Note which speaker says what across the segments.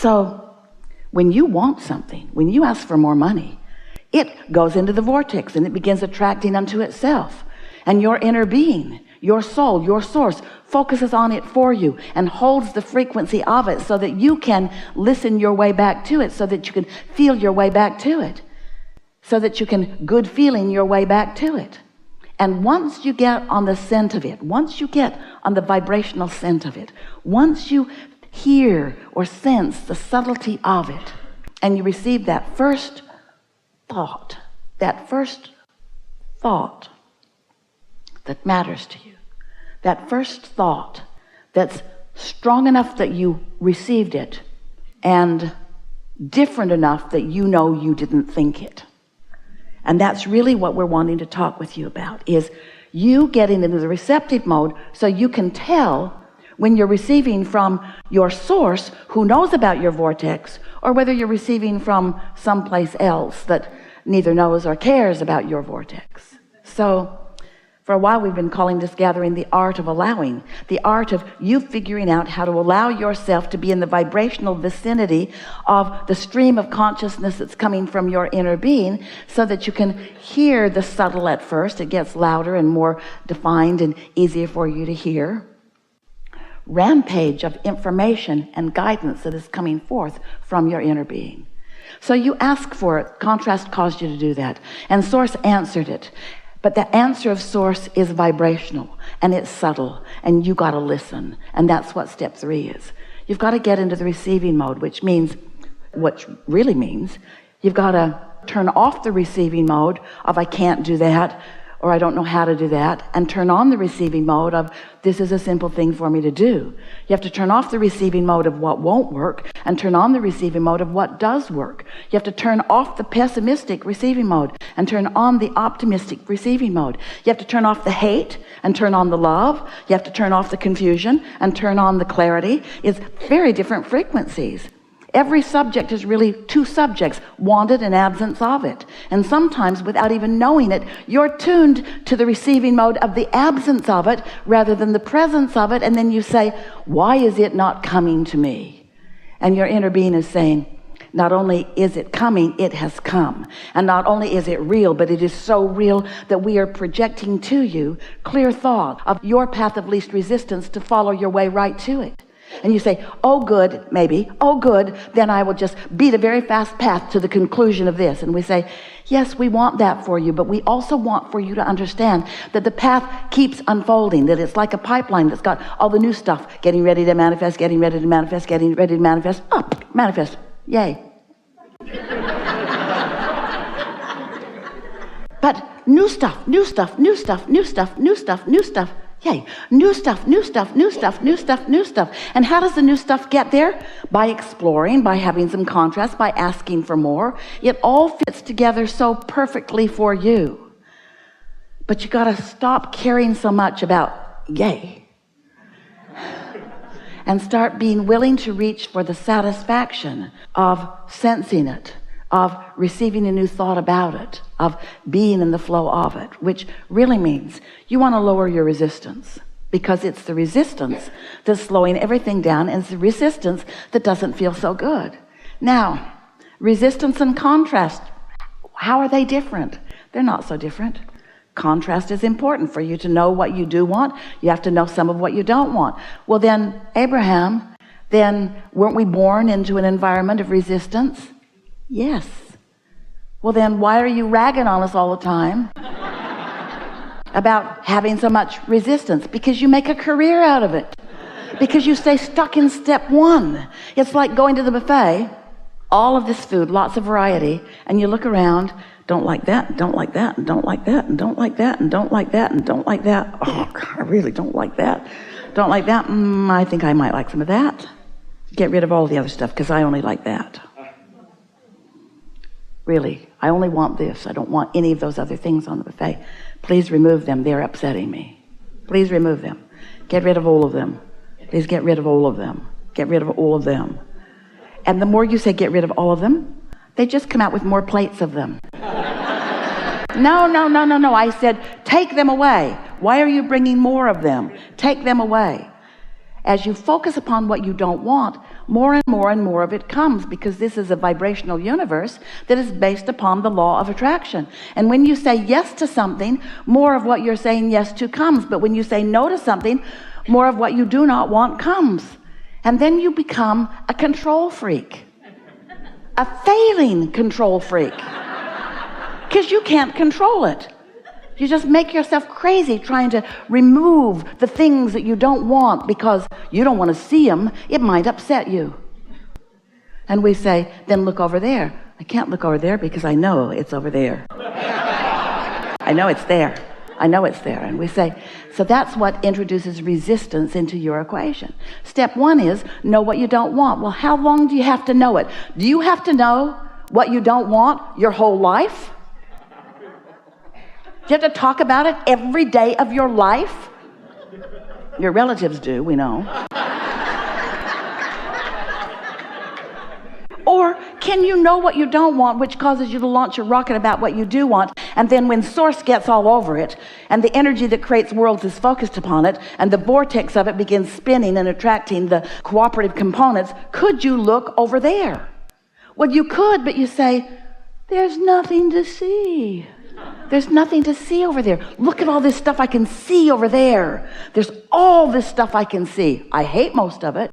Speaker 1: So when you want something, when you ask for more money, it goes into the vortex and it begins attracting unto itself. And your inner being, your soul, your source, focuses on it for you and holds the frequency of it so that you can listen your way back to it, so that you can feel your way back to it, so that you can good feeling your way back to it. And once you get on the scent of it, once you get on the vibrational scent of it, once you hear or sense the subtlety of it, and you receive that first thought that matters to you, that first thought that's strong enough that you received it and different enough that you know you didn't think it. And that's really what we're wanting to talk with you about, is you getting into the receptive mode so you can tell when you're receiving from your source who knows about your vortex, or whether you're receiving from someplace else that neither knows or cares about your vortex. So for a while we've been calling this gathering the art of allowing, the art of you figuring out how to allow yourself to be in the vibrational vicinity of the stream of consciousness that's coming from your inner being, so that you can hear the subtle at first. It gets louder and more defined and easier for you to hear. Rampage of information and guidance that is coming forth from your inner being. So you ask for it. Contrast caused you to do that, and source answered it. But the answer of source is vibrational and it's subtle, and you got to listen. And that's what step 3 is. You've got to get into the receiving mode, which really means you've got to turn off the receiving mode of I can't do that, or I don't know how to do that, and turn on the receiving mode of this is a simple thing for me to do. You have to turn off the receiving mode of what won't work and turn on the receiving mode of what does work. You have to turn off the pessimistic receiving mode and turn on the optimistic receiving mode. You have to turn off the hate and turn on the love. You have to turn off the confusion and turn on the clarity. It's very different frequencies. Every subject is really 2 subjects, wanted and absence of it. And sometimes, without even knowing it, you're tuned to the receiving mode of the absence of it rather than the presence of it. And then you say, why is it not coming to me? And your inner being is saying, not only is it coming, it has come. And not only is it real, but it is so real that we are projecting to you clear thought of your path of least resistance to follow your way right to it. And you say, oh good, maybe, oh good, then I will just beat a very fast path to the conclusion of this. And we say, yes, we want that for you, but we also want for you to understand that the path keeps unfolding, that it's like a pipeline that's got all the new stuff getting ready to manifest, getting ready to manifest, getting ready to manifest, up, manifest, yay. But new stuff, new stuff, new stuff, new stuff, new stuff, new stuff. Yay. New stuff, new stuff, new stuff, new stuff, new stuff. And how does the new stuff get there? By exploring, by having some contrast, by asking for more. It all fits together so perfectly for you. But you got to stop caring so much about yay. And start being willing to reach for the satisfaction of sensing it, of receiving a new thought about it, of being in the flow of it, which really means you want to lower your resistance, because it's the resistance that's slowing everything down, and it's the resistance that doesn't feel so good. Now, resistance and contrast, how are they different? They're not so different. Contrast is important for you to know what you do want. You have to know some of what you don't want. Well then, Abraham, then weren't we born into an environment of resistance? Yes. Well then, why are you ragging on us all the time about having so much resistance? Because you make a career out of it. Because you stay stuck in step 1. It's like going to the buffet, all of this food, lots of variety, and you look around, don't like that, don't like that, and don't like that, and don't like that, and don't like that, and don't like that. Oh, God, I really don't like that. Don't like that. I think I might like some of that. Get rid of all the other stuff, because I only like that. Really, I only want this. I don't want any of those other things on the buffet. Please remove them. They're upsetting me. Please remove them. Get rid of all of them. Please get rid of all of them. Get rid of all of them. And the more you say get rid of all of them, they just come out with more plates of them. No. I said, take them away. Why are you bringing more of them? Take them away. As you focus upon what you don't want, more and more and more of it comes, because this is a vibrational universe that is based upon the law of attraction. And when you say yes to something, more of what you're saying yes to comes. But when you say no to something, more of what you do not want comes. And then you become a control freak, a failing control freak, because you can't control it. You just make yourself crazy trying to remove the things that you don't want because you don't want to see them. It might upset you. And we say, then look over there. I can't look over there because I know it's over there. I know it's there. I know it's there. And we say, so that's what introduces resistance into your equation. Step one is know what you don't want. Well, how long do you have to know it? Do you have to know what you don't want your whole life? Do you have to talk about it every day of your life? Your relatives do, we know. Or can you know what you don't want, which causes you to launch a rocket about what you do want, and then when source gets all over it, and the energy that creates worlds is focused upon it, and the vortex of it begins spinning and attracting the cooperative components, could you look over there? Well, you could, but you say, there's nothing to see. There's nothing to see over there. Look at all this stuff I can see over there. There's all this stuff I can see. I hate most of it.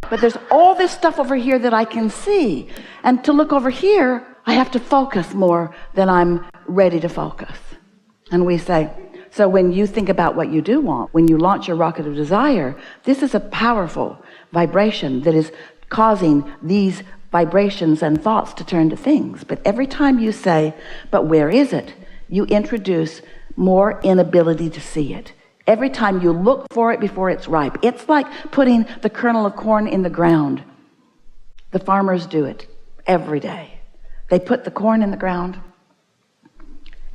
Speaker 1: But there's all this stuff over here that I can see. And to look over here, I have to focus more than I'm ready to focus. And we say, so when you think about what you do want, when you launch your rocket of desire, this is a powerful vibration that is causing these vibrations and thoughts to turn to things. But every time you say, but where is it? You introduce more inability to see it. Every time you look for it before it's ripe. It's like putting the kernel of corn in the ground. The farmers do it every day. They put the corn in the ground,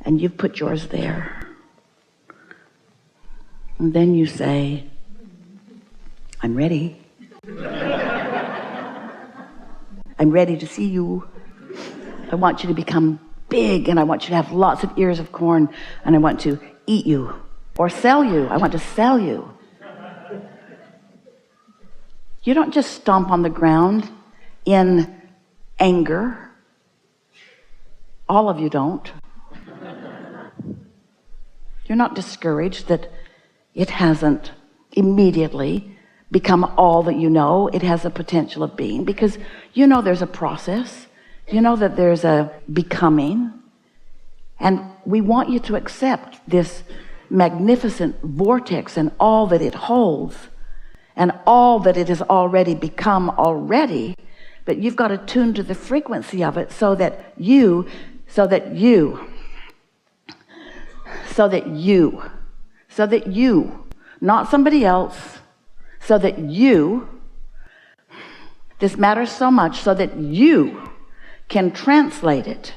Speaker 1: and you've put yours there. And then you say, I'm ready. I'm ready to see you. I want you to become big, and I want you to have lots of ears of corn, and I want to eat you or sell you. I want to sell you. You don't just stomp on the ground in anger. All of you don't. You're not discouraged that it hasn't immediately become all that you know it has the potential of being, because you know there's a process. You know that there's a becoming. And we want you to accept this magnificent vortex and all that it holds and all that it has already become already. But you've got to tune to the frequency of it so that you, not somebody else, so that you, this matters so much, so that you can translate it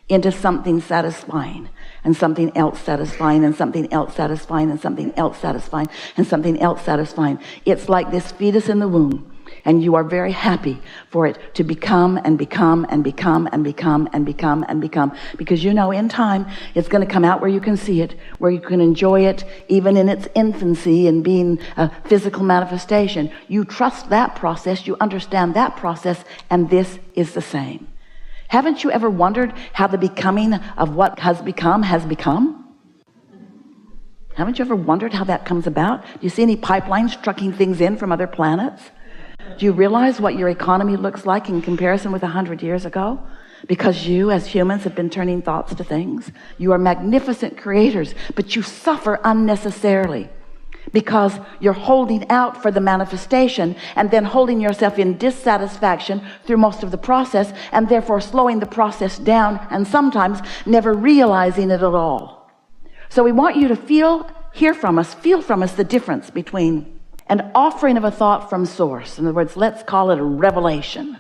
Speaker 1: into something satisfying, and something else satisfying, and something else satisfying, and something else satisfying, and something else satisfying. It's like this fetus in the womb, and you are very happy for it to become and become and become and become and become and become, because you know in time it's going to come out where you can see it, where you can enjoy it even in its infancy and being a physical manifestation. You trust that process, you understand that process, and this is the same. Haven't you ever wondered how the becoming of what has become has become? Haven't you ever wondered how that comes about? Do you see any pipelines trucking things in from other planets? Do you realize what your economy looks like in comparison with 100 years ago? Because you, as humans, have been turning thoughts to things. You are magnificent creators, but you suffer unnecessarily because you're holding out for the manifestation and then holding yourself in dissatisfaction through most of the process, and therefore slowing the process down and sometimes never realizing it at all. So we want you to feel from us the difference between an offering of a thought from source. In other words, let's call it a revelation.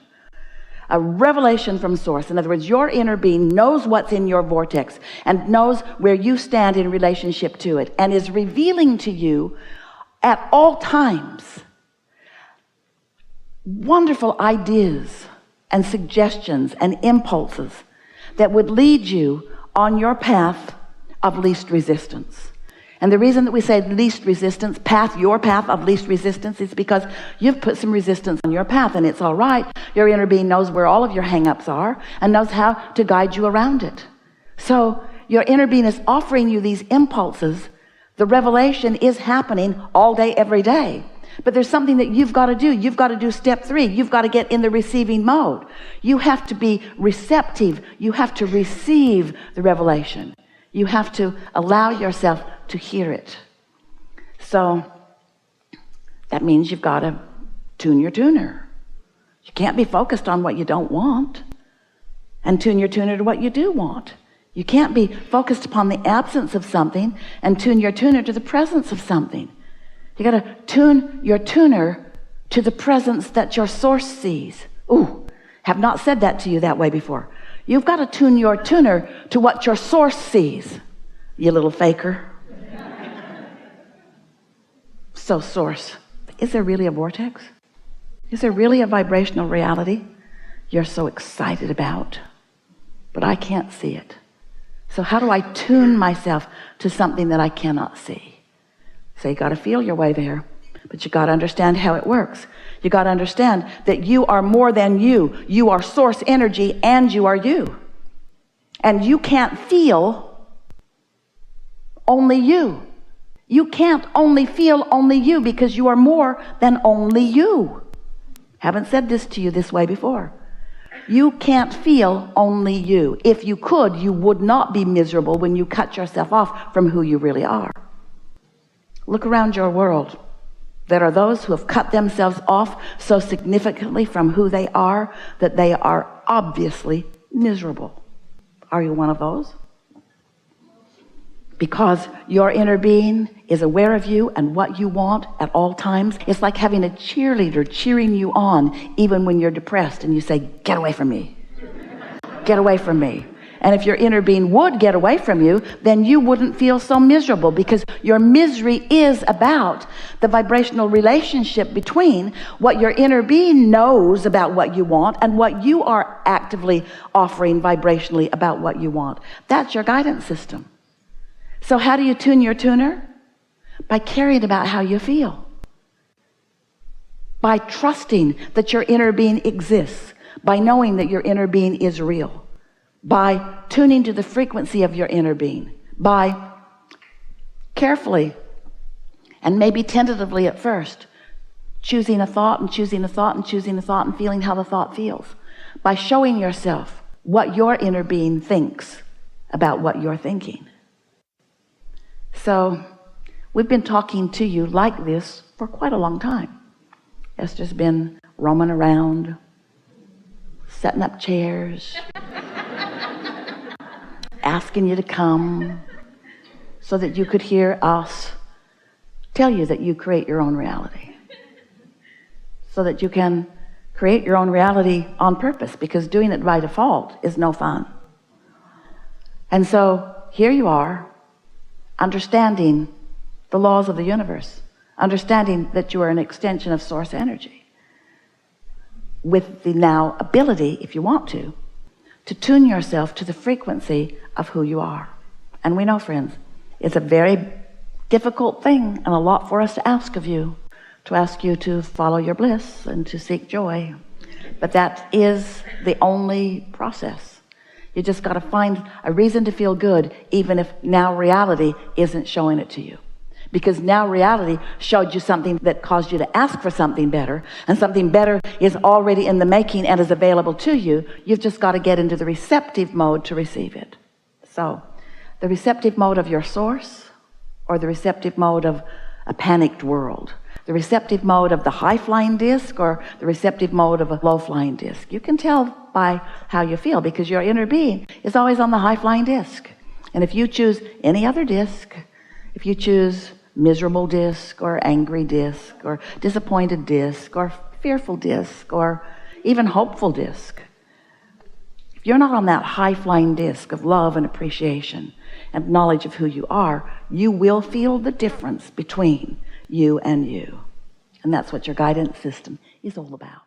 Speaker 1: A revelation from source. In other words, your inner being knows what's in your vortex and knows where you stand in relationship to it, and is revealing to you at all times wonderful ideas and suggestions and impulses that would lead you on your path of least resistance. And the reason that we say least resistance, your path of least resistance, is because you've put some resistance on your path, and it's all right. Your inner being knows where all of your hang-ups are and knows how to guide you around it. So your inner being is offering you these impulses. The revelation is happening all day, every day. But there's something that you've got to do. You've got to do step 3. You've got to get in the receiving mode. You have to be receptive. You have to receive the revelation. You have to allow yourself to hear it. So that means you've got to tune your tuner. You can't be focused on what you don't want and tune your tuner to what you do want. You can't be focused upon the absence of something and tune your tuner to the presence of something. You got to tune your tuner to the presence that your source sees. Ooh, have not said that to you that way before. You've got to tune your tuner to what your source sees, you little faker. So source, is there really a vortex? Is there really a vibrational reality you're so excited about? But I can't see it. So how do I tune myself to something that I cannot see? So you got to feel your way there, but you got to understand how it works. You got to understand that you are more than you. You are source energy, and you are you. And you can't feel only you. You can't only feel only you, because you are more than only you. Haven't said this to you this way before. You can't feel only you. If you could, you would not be miserable when you cut yourself off from who you really are. Look around your world. There are those who have cut themselves off so significantly from who they are that they are obviously miserable. Are you one of those? Because your inner being is aware of you and what you want at all times. It's like having a cheerleader cheering you on even when you're depressed and you say, get away from me. Get away from me. And if your inner being would get away from you, then you wouldn't feel so miserable, because your misery is about the vibrational relationship between what your inner being knows about what you want and what you are actively offering vibrationally about what you want. That's your guidance system. So how do you tune your tuner? By caring about how you feel. By trusting that your inner being exists. By knowing that your inner being is real. By tuning to the frequency of your inner being. By carefully and maybe tentatively at first choosing a thought and choosing a thought and choosing a thought and feeling how the thought feels. By showing yourself what your inner being thinks about what you're thinking. So we've been talking to you like this for quite a long time. Esther's been roaming around, setting up chairs, asking you to come so that you could hear us tell you that you create your own reality. So that you can create your own reality on purpose, because doing it by default is no fun. And so here you are, understanding the laws of the universe, understanding that you are an extension of source energy, with the now ability, if you want to tune yourself to the frequency of who you are. And we know, friends, it's a very difficult thing and a lot for us to ask of you, to ask you to follow your bliss and to seek joy. But that is the only process. You just got to find a reason to feel good, even if now reality isn't showing it to you. Because now reality showed you something that caused you to ask for something better, and something better is already in the making and is available to you. You've just got to get into the receptive mode to receive it. So the receptive mode of your source, or the receptive mode of a panicked world, the receptive mode of the high-flying disc, or the receptive mode of a low-flying disc. You can tell by how you feel, because your inner being is always on the high-flying disc. And if you choose any other disc, if you choose miserable disc, or angry disc, or disappointed disc, or fearful disc, or even hopeful disc, if you're not on that high-flying disc of love and appreciation and knowledge of who you are, you will feel the difference between you and you. And that's what your guidance system is all about.